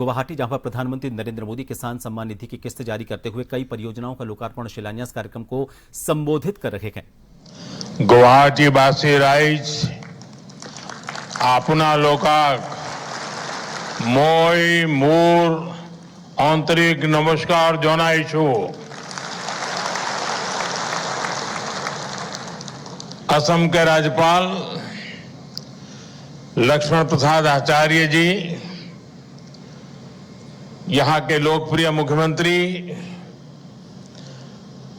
गुवाहाटी, जहां पर प्रधानमंत्री नरेंद्र मोदी किसान सम्मान निधि की किस्त जारी करते हुए कई परियोजनाओं का लोकार्पण शिलान्यास कार्यक्रम को संबोधित कर रहे हैं। गुवाहाटीवासी राइज अपना लोकाक मोई मूर आंतरिक नमस्कार जनाइछु। असम के राज्यपाल लक्ष्मण प्रसाद आचार्य जी, यहां के लोकप्रिय मुख्यमंत्री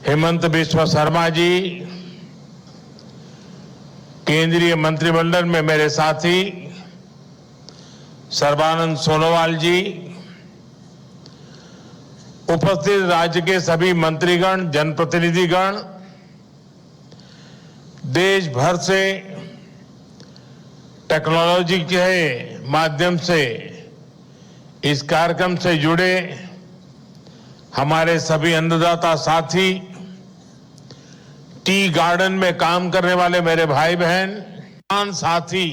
हेमंत बिस्वा शर्मा जी, केंद्रीय मंत्रिमंडल में मेरे साथी सर्बानंद सोनोवाल जी, उपस्थित राज्य के सभी मंत्रीगण, जनप्रतिनिधिगण, देश भर से टेक्नोलॉजी के माध्यम से इस कार्यक्रम से जुड़े हमारे सभी अन्नदाता साथी, टी गार्डन में काम करने वाले मेरे भाई बहन, किसान साथी,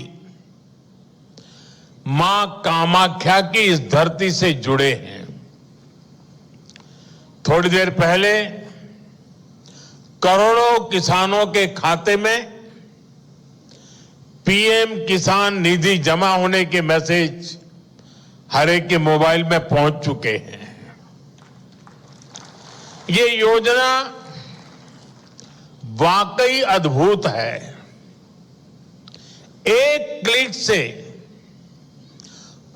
मां कामाख्या की इस धरती से जुड़े हैं। थोड़ी देर पहले करोड़ों किसानों के खाते में पीएम किसान निधि जमा होने के मैसेज हर एक के मोबाइल में पहुंच चुके हैं। ये योजना वाकई अद्भुत है। एक क्लिक से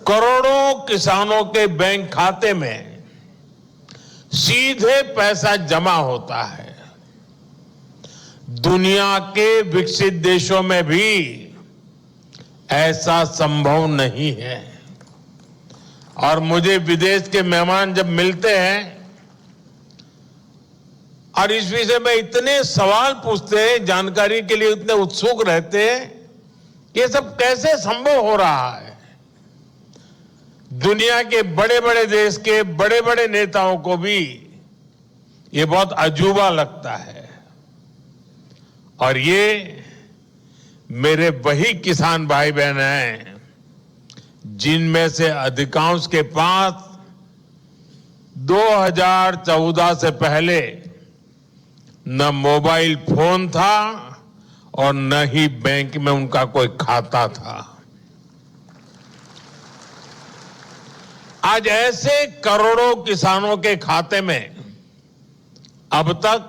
करोड़ों किसानों के बैंक खाते में सीधे पैसा जमा होता है। दुनिया के विकसित देशों में भी ऐसा संभव नहीं है। और मुझे विदेश के मेहमान जब मिलते हैं और इस विषय में इतने सवाल पूछते हैं, जानकारी के लिए इतने उत्सुक रहते हैं, ये सब कैसे संभव हो रहा है। दुनिया के बड़े बड़े देश के बड़े बड़े नेताओं को भी ये बहुत अजूबा लगता है। और ये मेरे वही किसान भाई बहन हैं जिनमें से अधिकांश के पास 2014 से पहले न मोबाइल फोन था और न ही बैंक में उनका कोई खाता था। आज ऐसे करोड़ों किसानों के खाते में अब तक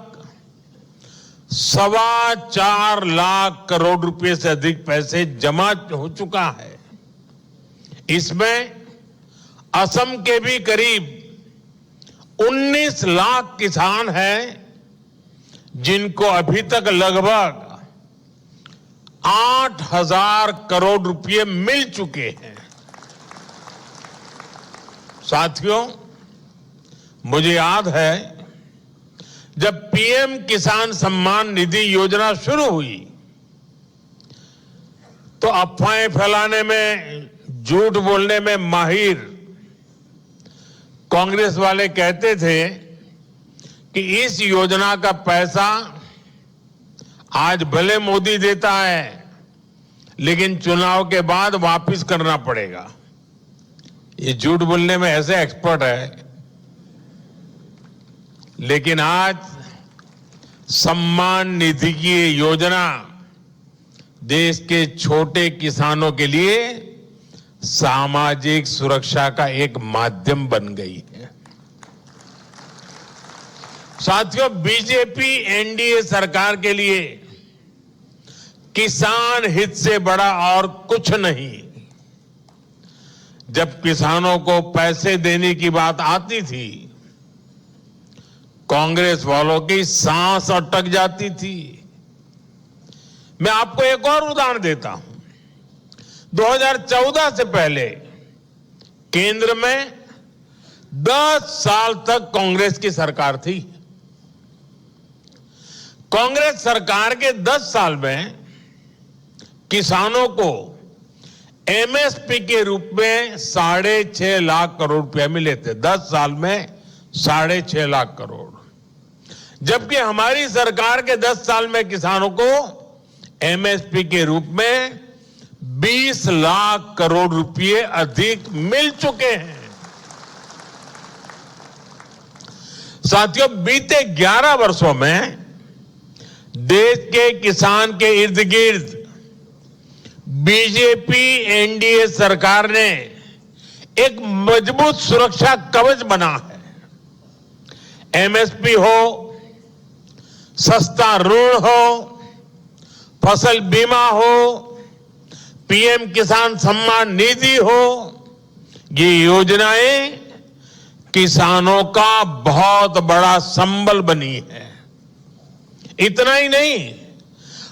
4.25 लाख करोड़ रुपए से अधिक पैसे जमा हो चुका है। इसमें असम के भी करीब 19 लाख किसान हैं जिनको अभी तक लगभग 8,000 करोड़ रुपए मिल चुके हैं। साथियों, मुझे याद है जब पीएम किसान सम्मान निधि योजना शुरू हुई तो अफवाहें फैलाने में, झूठ बोलने में माहिर कांग्रेस वाले कहते थे कि इस योजना का पैसा आज भले मोदी देता है लेकिन चुनाव के बाद वापस करना पड़ेगा। ये झूठ बोलने में ऐसे एक्सपर्ट है। लेकिन आज सम्मान निधि की ये योजना देश के छोटे किसानों के लिए सामाजिक सुरक्षा का एक माध्यम बन गई है। साथियों, बीजेपी एनडीए सरकार के लिए किसान हित से बड़ा और कुछ नहीं। जब किसानों को पैसे देने की बात आती थी, कांग्रेस वालों की सांस अटक जाती थी। मैं आपको एक और उदाहरण देता हूं। 2014 से पहले केंद्र में 10 साल तक कांग्रेस की सरकार थी। कांग्रेस सरकार के 10 साल में किसानों को एमएसपी के रूप में 6.5 लाख करोड़ रुपए मिले थे। 10 साल में 6.5 लाख करोड़। जबकि हमारी सरकार के 10 साल में किसानों को एमएसपी के रूप में 20 लाख करोड़ रुपए अधिक मिल चुके हैं। साथियों, बीते 11 वर्षों में देश के किसान के इर्द गिर्द बीजेपी एनडीए सरकार ने एक मजबूत सुरक्षा कवच बना है। एमएसपी हो, सस्ता ऋण हो, फसल बीमा हो, पीएम किसान सम्मान निधि हो, ये योजनाएं किसानों का बहुत बड़ा संबल बनी है। इतना ही नहीं,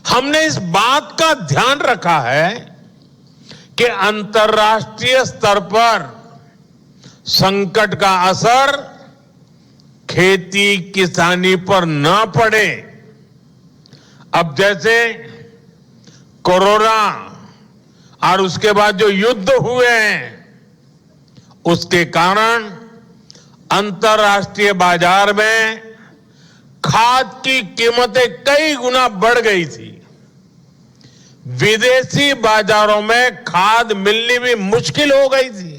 हमने इस बात का ध्यान रखा है कि अंतर्राष्ट्रीय स्तर पर संकट का असर खेती किसानी पर न पड़े। अब जैसे कोरोना और उसके बाद जो युद्ध हुए हैं, उसके कारण अंतर्राष्ट्रीय बाजार में खाद की कीमतें कई गुना बढ़ गई थी। विदेशी बाजारों में खाद मिलनी भी मुश्किल हो गई थी।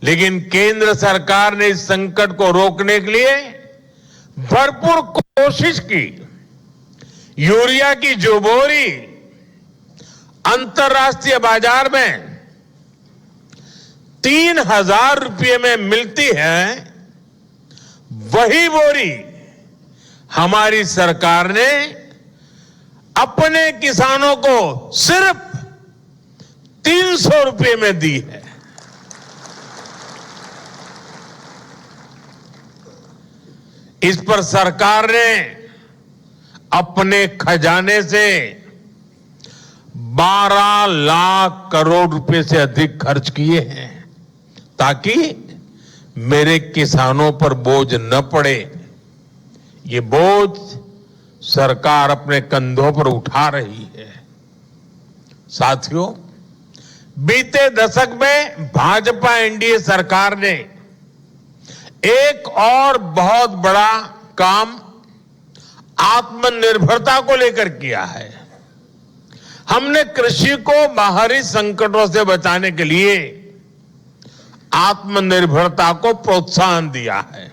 लेकिन केंद्र सरकार ने इस संकट को रोकने के लिए भरपूर कोशिश की। यूरिया की जो बोरी अंतर्राष्ट्रीय बाजार में 3,000 रुपये में मिलती है, वही बोरी हमारी सरकार ने अपने किसानों को सिर्फ 300 रुपये में दी है। इस पर सरकार ने अपने खजाने से 12 लाख करोड़ रुपए से अधिक खर्च किए हैं, ताकि मेरे किसानों पर बोझ न पड़े। ये बोझ सरकार अपने कंधों पर उठा रही है। साथियों, बीते दशक में भाजपा एनडीए सरकार ने एक और बहुत बड़ा काम आत्मनिर्भरता को लेकर किया है। हमने कृषि को बाहरी संकटों से बचाने के लिए आत्मनिर्भरता को प्रोत्साहन दिया है।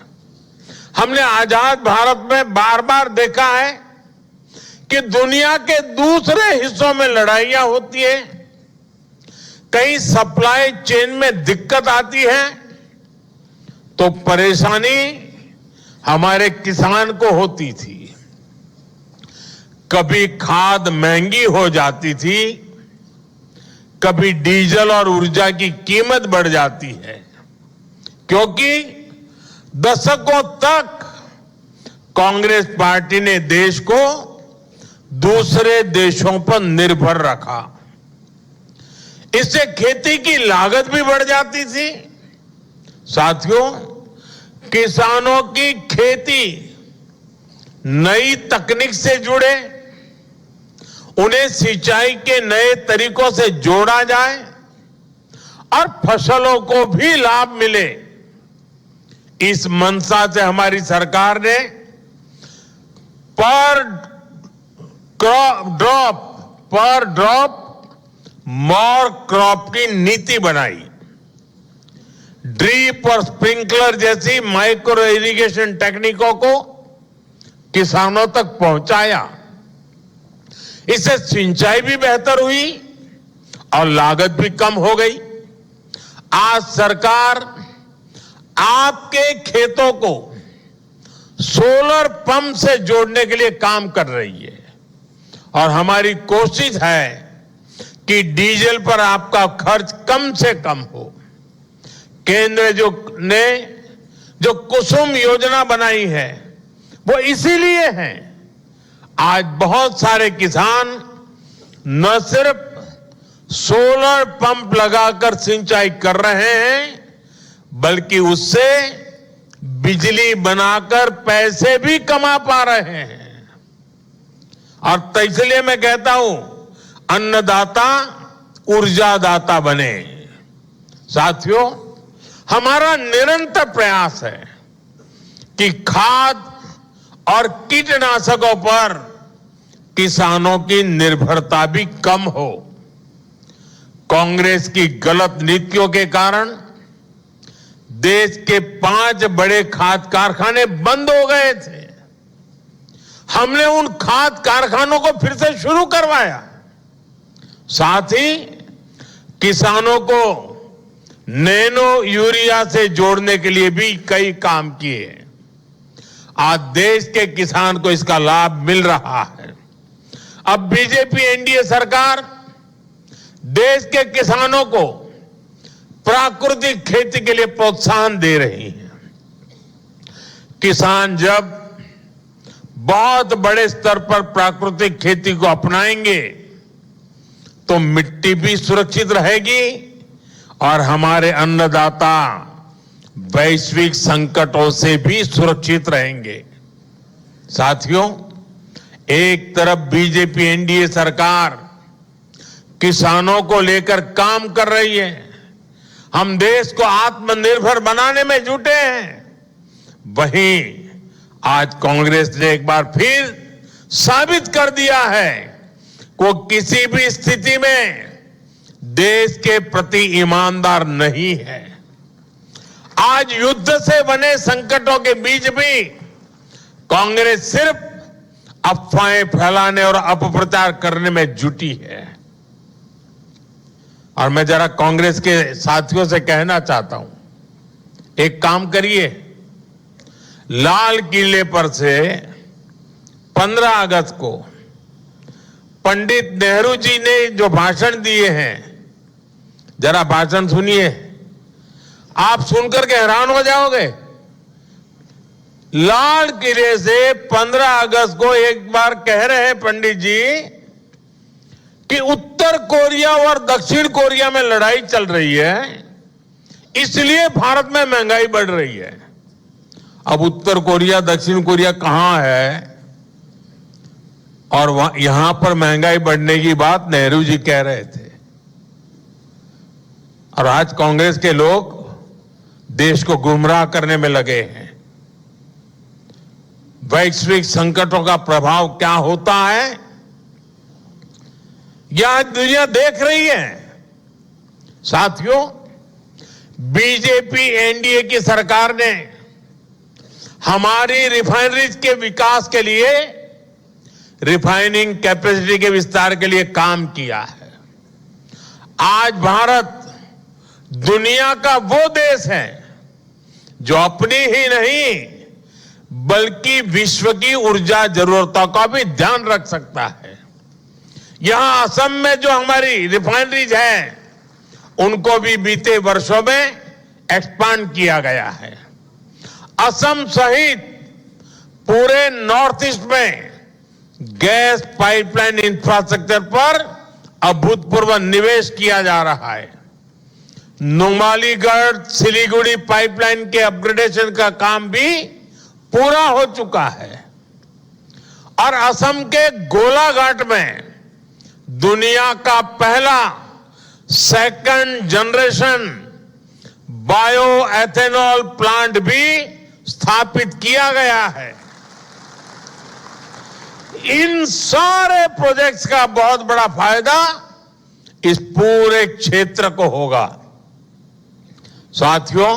हमने आजाद भारत में बार बार देखा है कि दुनिया के दूसरे हिस्सों में लड़ाइयां होती हैं, कहीं सप्लाई चेन में दिक्कत आती है, तो परेशानी हमारे किसान को होती थी। कभी खाद महंगी हो जाती थी, कभी डीजल और ऊर्जा की कीमत बढ़ जाती है, क्योंकि दशकों तक कांग्रेस पार्टी ने देश को दूसरे देशों पर निर्भर रखा। इससे खेती की लागत भी बढ़ जाती थी। साथियों, किसानों की खेती नई तकनीक से जुड़े, उन्हें सिंचाई के नए तरीकों से जोड़ा जाए और फसलों को भी लाभ मिले, इस मंशा से हमारी सरकार ने पर ड्रॉप मोर क्रॉप की नीति बनाई। ड्रिप और स्प्रिंकलर जैसी माइक्रो इरिगेशन टेक्निकों को किसानों तक पहुंचाया। इससे सिंचाई भी बेहतर हुई और लागत भी कम हो गई। आज सरकार आपके खेतों को सोलर पंप से जोड़ने के लिए काम कर रही है, और हमारी कोशिश है कि डीजल पर आपका खर्च कम से कम हो। केंद्र ने जो कुसुम योजना बनाई है, वो इसीलिए है। आज बहुत सारे किसान न सिर्फ सोलर पंप लगाकर सिंचाई कर रहे हैं, बल्कि उससे बिजली बनाकर पैसे भी कमा पा रहे हैं। और तो इसलिए मैं कहता हूं, अन्नदाता ऊर्जादाता बने। साथियों, हमारा निरंतर प्रयास है कि खाद और कीटनाशकों पर किसानों की निर्भरता भी कम हो। कांग्रेस की गलत नीतियों के कारण देश के 5 बड़े खाद कारखाने बंद हो गए थे। हमने उन खाद कारखानों को फिर से शुरू करवाया। साथ ही किसानों को नैनो यूरिया से जोड़ने के लिए भी कई काम किए। आज देश के किसान को इसका लाभ मिल रहा है। अब बीजेपी एनडीए सरकार देश के किसानों को प्राकृतिक खेती के लिए प्रोत्साहन दे रही है। किसान जब बहुत बड़े स्तर पर प्राकृतिक खेती को अपनाएंगे तो मिट्टी भी सुरक्षित रहेगी और हमारे अन्नदाता वैश्विक संकटों से भी सुरक्षित रहेंगे। साथियों, एक तरफ बीजेपी एनडीए सरकार किसानों को लेकर काम कर रही है। हम देश को आत्मनिर्भर बनाने में जुटे हैं। वहीं आज कांग्रेस ने एक बार फिर साबित कर दिया है कि वो किसी भी स्थिति में देश के प्रति ईमानदार नहीं है। आज युद्ध से बने संकटों के बीच भी कांग्रेस सिर्फ अफवाहें फैलाने और अपप्रचार करने में जुटी है। और मैं जरा कांग्रेस के साथियों से कहना चाहता हूं, एक काम करिए, लाल किले पर से 15 अगस्त को पंडित नेहरू जी ने जो भाषण दिए हैं, जरा भाषण सुनिए। आप सुनकर के हैरान हो जाओगे। लाल किले से 15 अगस्त को एक बार कह रहे हैं पंडित जी कि उत्तर कोरिया और दक्षिण कोरिया में लड़ाई चल रही है, इसलिए भारत में महंगाई बढ़ रही है। अब उत्तर कोरिया दक्षिण कोरिया कहां है और यहां पर महंगाई बढ़ने की बात नेहरू जी कह रहे थे। और आज कांग्रेस के लोग देश को गुमराह करने में लगे हैं। वैश्विक संकटों का प्रभाव क्या होता है यह दुनिया देख रही है। साथियों, बीजेपी एनडीए की सरकार ने हमारी रिफाइनरीज के विकास के लिए, रिफाइनिंग कैपेसिटी के विस्तार के लिए काम किया है। आज भारत दुनिया का वो देश है जो अपनी ही नहीं बल्कि विश्व की ऊर्जा जरूरतों का भी ध्यान रख सकता है। यहां असम में जो हमारी रिफाइनरीज है उनको भी बीते वर्षों में एक्सपांड किया गया है। असम सहित पूरे नॉर्थ ईस्ट में गैस पाइपलाइन इंफ्रास्ट्रक्चर पर अभूतपूर्व निवेश किया जा रहा है। नुमालीगढ़ सिलीगुड़ी पाइपलाइन के अपग्रेडेशन का काम भी पूरा हो चुका है और असम के गोलाघाट में दुनिया का पहला second generation bio ethanol plant भी स्थापित किया गया है। इन सारे प्रोजेक्ट्स का बहुत बड़ा फायदा इस पूरे क्षेत्र को होगा। साथियों,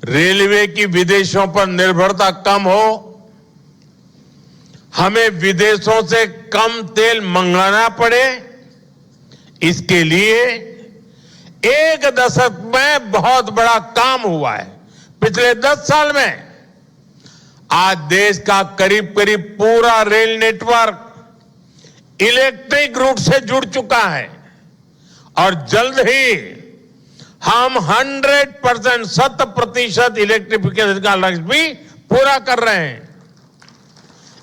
रेलवे की विदेशों पर निर्भरता कम हो, हमें विदेशों से कम तेल मंगाना पड़े, इसके लिए 1 दशक में बहुत बड़ा काम हुआ है। पिछले 10 साल में आज देश का करीब करीब पूरा रेल नेटवर्क इलेक्ट्रिक रूट से जुड़ चुका है और जल्द ही हम 100% 100% इलेक्ट्रिफिकेशन का लक्ष्य भी पूरा कर रहे हैं।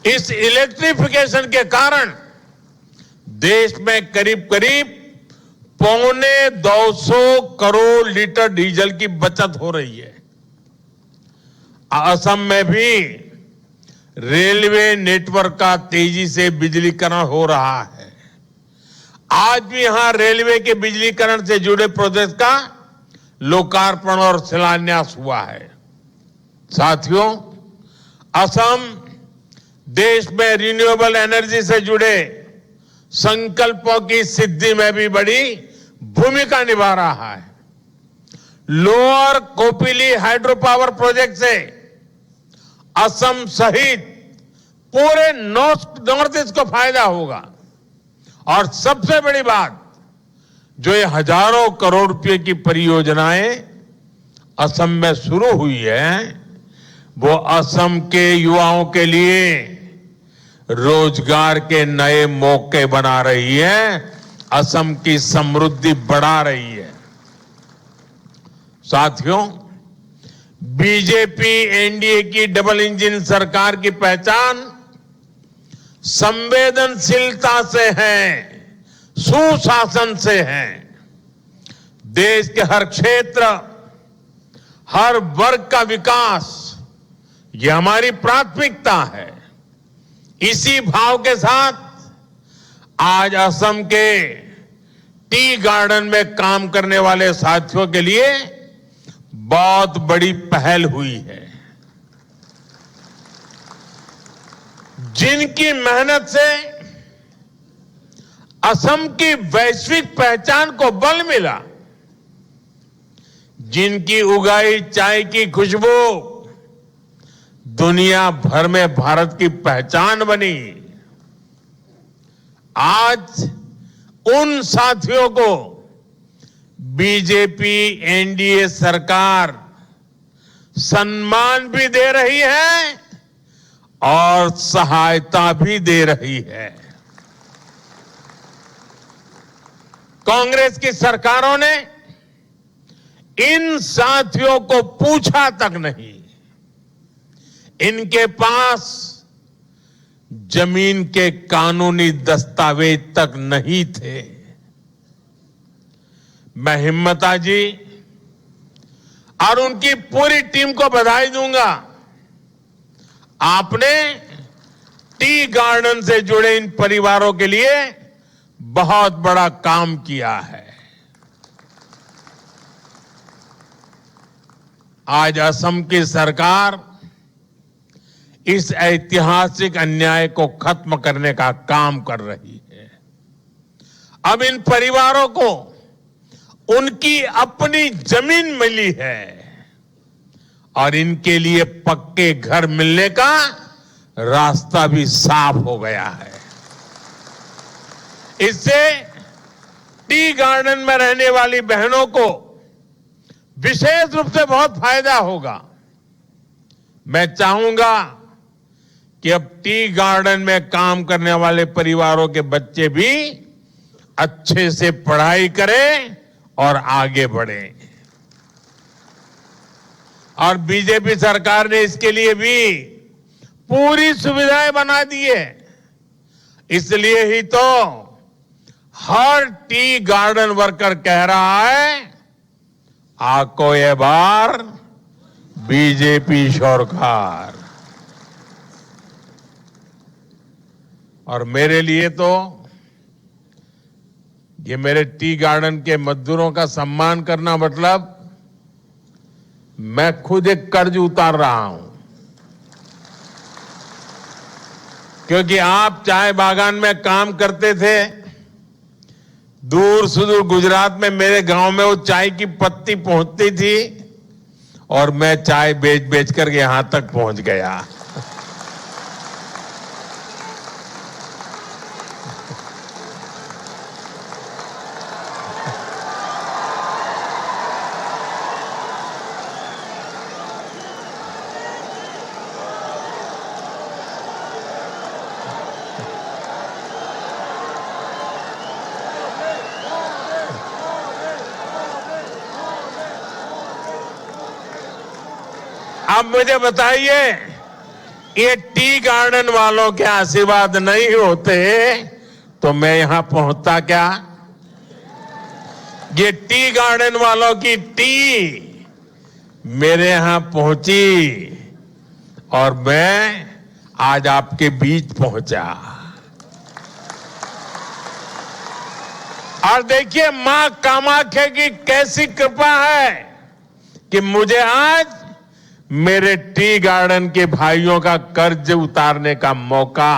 इस इलेक्ट्रिफिकेशन के कारण देश में करीब करीब 250 करोड़ लीटर डीजल की बचत हो रही है। असम में भी रेलवे नेटवर्क का तेजी से बिजलीकरण हो रहा है। आज भी यहां रेलवे के बिजलीकरण से जुड़े प्रोजेक्ट का लोकार्पण और शिलान्यास हुआ है। साथियों, असम देश में रिन्यूएबल एनर्जी से जुड़े संकल्पों की सिद्धि में भी बड़ी भूमिका निभा रहा है। Lower Kopili hydro power project से असम सहित पूरे नॉर्थ ईस्ट को फायदा होगा। और सबसे बड़ी बात, जो ये हजारों करोड़ रुपए की परियोजनाएं असम में शुरू हुई है, वो असम के युवाओं के लिए रोजगार के नए मौके बना रही है, असम की समृद्धि बढ़ा रही है। साथियों, बीजेपी एनडीए की डबल इंजन सरकार की पहचान संवेदनशीलता से है, सुशासन से है। देश के हर क्षेत्र, हर वर्ग का विकास, ये हमारी प्राथमिकता है। इसी भाव के साथ आज असम के टी गार्डन में काम करने वाले साथियों के लिए बहुत बड़ी पहल हुई है। जिनकी मेहनत से असम की वैश्विक पहचान को बल मिला, जिनकी उगाई चाय की खुशबू दुनिया भर में भारत की पहचान बनी, आज उन साथियों को बीजेपी एनडीए सरकार सम्मान भी दे रही है और सहायता भी दे रही है। कांग्रेस की सरकारों ने इन साथियों को पूछा तक नहीं, इनके पास जमीन के कानूनी दस्तावेज तक नहीं थे। मैं हिम्मता जी और उनकी पूरी टीम को बधाई दूंगा। आपने टी गार्डन से जुड़े इन परिवारों के लिए बहुत बड़ा काम किया है। आज असम की सरकार इस ऐतिहासिक अन्याय को खत्म करने का काम कर रही है। अब इन परिवारों को उनकी अपनी जमीन मिली है और इनके लिए पक्के घर मिलने का रास्ता भी साफ हो गया है। इससे टी गार्डन में रहने वाली बहनों को विशेष रूप से बहुत फायदा होगा। मैं चाहूंगा कि अब टी गार्डन में काम करने वाले परिवारों के बच्चे भी अच्छे से पढ़ाई करें और आगे बढ़ें। और बीजेपी सरकार ने इसके लिए भी पूरी सुविधाएं बना दी है। इसलिए ही तो हर टी गार्डन वर्कर कह रहा है, आको ये बार बीजेपी सरकार। और मेरे लिए तो ये मेरे टी गार्डन के मजदूरों का सम्मान करना मतलब मैं खुद एक कर्ज उतार रहा हूं, क्योंकि आप चाय बागान में काम करते थे। दूर सुदूर गुजरात में मेरे गांव में वो चाय की पत्ती पहुंचती थी और मैं चाय बेच बेच करके यहां तक पहुंच गया। अब मुझे बताइए, ये टी गार्डन वालों के आशीर्वाद नहीं होते तो मैं यहां पहुंचता क्या? ये टी गार्डन वालों की टी मेरे यहां पहुंची और मैं आज आपके बीच पहुंचा। और देखिए मां कामाख्या की कैसी कृपा है कि मुझे आज मेरे टी गार्डन के भाइयों का कर्ज उतारने का मौका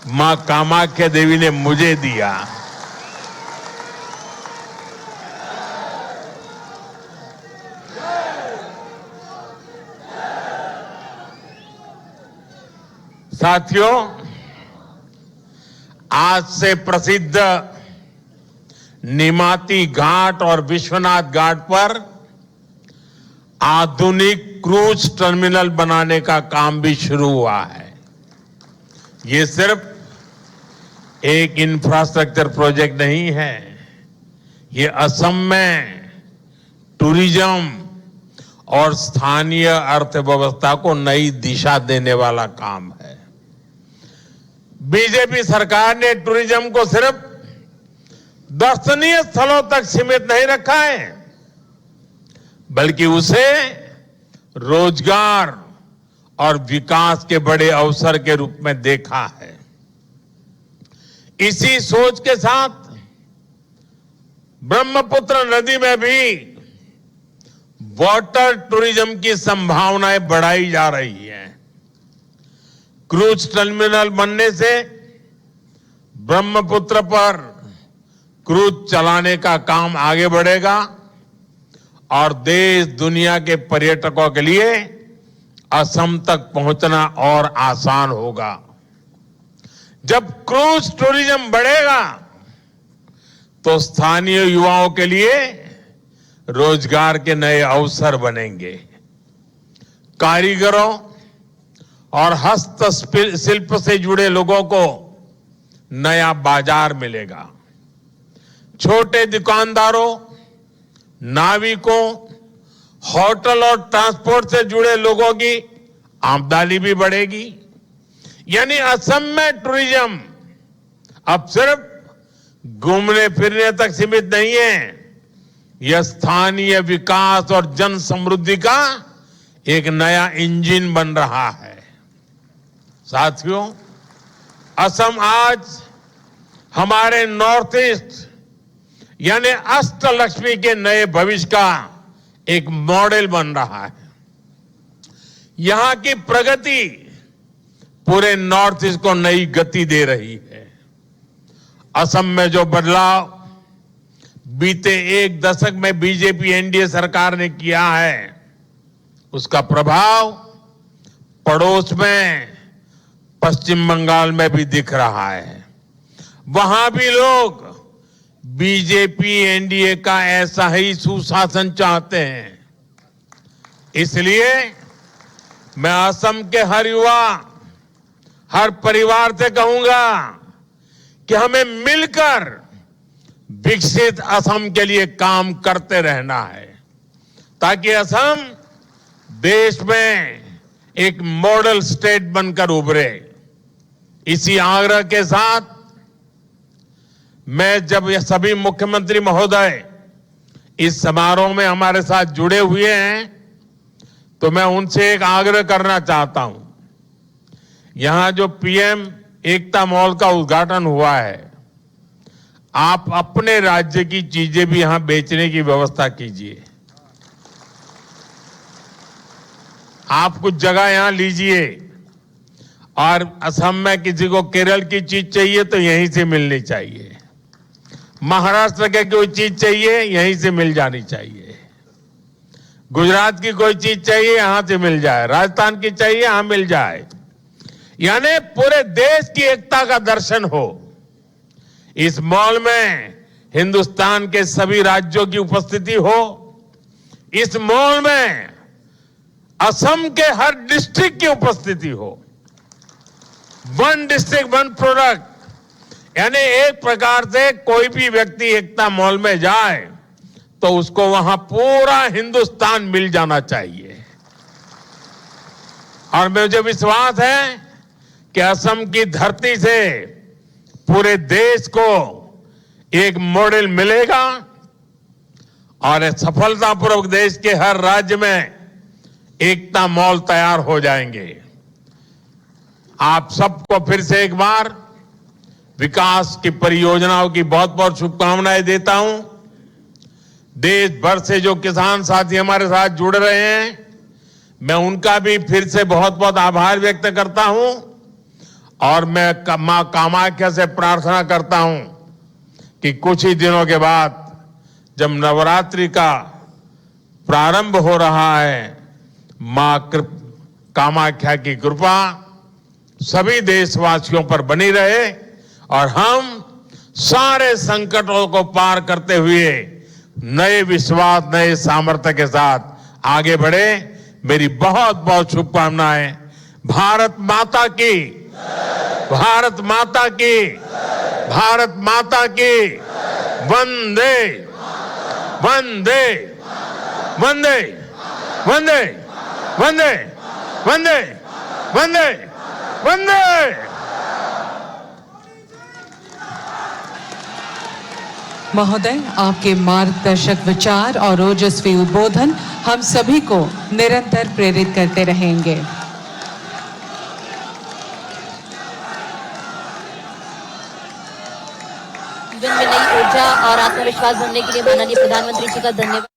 मां कामाख्या देवी ने मुझे दिया। साथियों, आज से प्रसिद्ध निमाती घाट और विश्वनाथ घाट पर आधुनिक क्रूज टर्मिनल बनाने का काम भी शुरू हुआ है। ये सिर्फ एक इंफ्रास्ट्रक्चर प्रोजेक्ट नहीं है, ये असम में टूरिज्म और स्थानीय अर्थव्यवस्था को नई दिशा देने वाला काम है। बीजेपी सरकार ने टूरिज्म को सिर्फ दर्शनीय स्थलों तक सीमित नहीं रखा है, बल्कि उसे रोजगार और विकास के बड़े अवसर के रूप में देखा है। इसी सोच के साथ ब्रह्मपुत्र नदी में भी वाटर टूरिज्म की संभावनाएं बढ़ाई जा रही हैं। क्रूज टर्मिनल बनने से ब्रह्मपुत्र पर क्रूज चलाने का काम आगे बढ़ेगा और देश दुनिया के पर्यटकों के लिए असम तक पहुंचना और आसान होगा। जब क्रूज टूरिज्म बढ़ेगा तो स्थानीय युवाओं के लिए रोजगार के नए अवसर बनेंगे। कारीगरों और हस्तशिल्प से जुड़े लोगों को नया बाजार मिलेगा। छोटे दुकानदारों, नाविकों, होटल और ट्रांसपोर्ट से जुड़े लोगों की आमदनी भी बढ़ेगी। यानी असम में टूरिज्म अब सिर्फ घूमने फिरने तक सीमित नहीं है, यह स्थानीय विकास और जन समृद्धि का एक नया इंजन बन रहा है। साथियों, असम आज हमारे नॉर्थ ईस्ट यानी अष्टलक्ष्मी के नए भविष्य का एक मॉडल बन रहा है। यहां की प्रगति पूरे नॉर्थ ईस्ट को नई गति दे रही है। असम में जो बदलाव बीते एक दशक में बीजेपी एनडीए सरकार ने किया है, उसका प्रभाव पड़ोस में पश्चिम बंगाल में भी दिख रहा है। वहां भी लोग बीजेपी एनडीए का ऐसा ही सुशासन चाहते हैं। इसलिए मैं असम के हर युवा, हर परिवार से कहूंगा कि हमें मिलकर विकसित असम के लिए काम करते रहना है, ताकि असम देश में एक मॉडल स्टेट बनकर उभरे। इसी आग्रह के साथ मैं जब ये सभी मुख्यमंत्री महोदय इस समारोह में हमारे साथ जुड़े हुए हैं, तो मैं उनसे एक आग्रह करना चाहता हूं। यहां जो पीएम एकता मॉल का उद्घाटन हुआ है, आप अपने राज्य की चीजें भी यहां बेचने की व्यवस्था कीजिए। आप कुछ जगह यहां लीजिए और असम में किसी को केरल की चीज चाहिए तो यहीं से मिलनी चाहिए। महाराष्ट्र के कोई चीज चाहिए यहीं से मिल जानी चाहिए। गुजरात की कोई चीज चाहिए यहां से मिल जाए, राजस्थान की चाहिए यहां मिल जाए। यानी पूरे देश की एकता का दर्शन हो। इस मॉल में हिंदुस्तान के सभी राज्यों की उपस्थिति हो। इस मॉल में असम के हर डिस्ट्रिक्ट की उपस्थिति हो। वन डिस्ट्रिक्ट वन प्रोडक्ट, यानी एक प्रकार से कोई भी व्यक्ति एकता मॉल में जाए तो उसको वहां पूरा हिंदुस्तान मिल जाना चाहिए। और मुझे विश्वास है कि असम की धरती से पूरे देश को एक मॉडल मिलेगा और सफलतापूर्वक देश के हर राज्य में एकता मॉल तैयार हो जाएंगे। आप सबको फिर से एक बार विकास की परियोजनाओं की बहुत बहुत शुभकामनाएं देता हूं। देश भर से जो किसान साथी हमारे साथ जुड़ रहे हैं, मैं उनका भी फिर से बहुत बहुत आभार व्यक्त करता हूं। और मैं मां कामाख्या से प्रार्थना करता हूं कि कुछ ही दिनों के बाद जब नवरात्रि का प्रारंभ हो रहा है, मां कामाख्या की कृपा सभी देशवासियों पर बनी रहे और हम सारे संकटों को पार करते हुए नए विश्वास, नए सामर्थ्य के साथ आगे बढ़े। मेरी बहुत बहुत शुभकामनाएं। भारत माता की, भारत माता की, भारत माता की। वंदे वंदे वंदे वंदे वंदे वंदे वंदे वंदे। महोदय, आपके मार्गदर्शक विचार और ओजस्वी उद्बोधन हम सभी को निरंतर प्रेरित करते रहेंगे। जीवन में नई ऊर्जा और आत्मविश्वास भरने के लिए माननीय प्रधानमंत्री जी का धन्यवाद।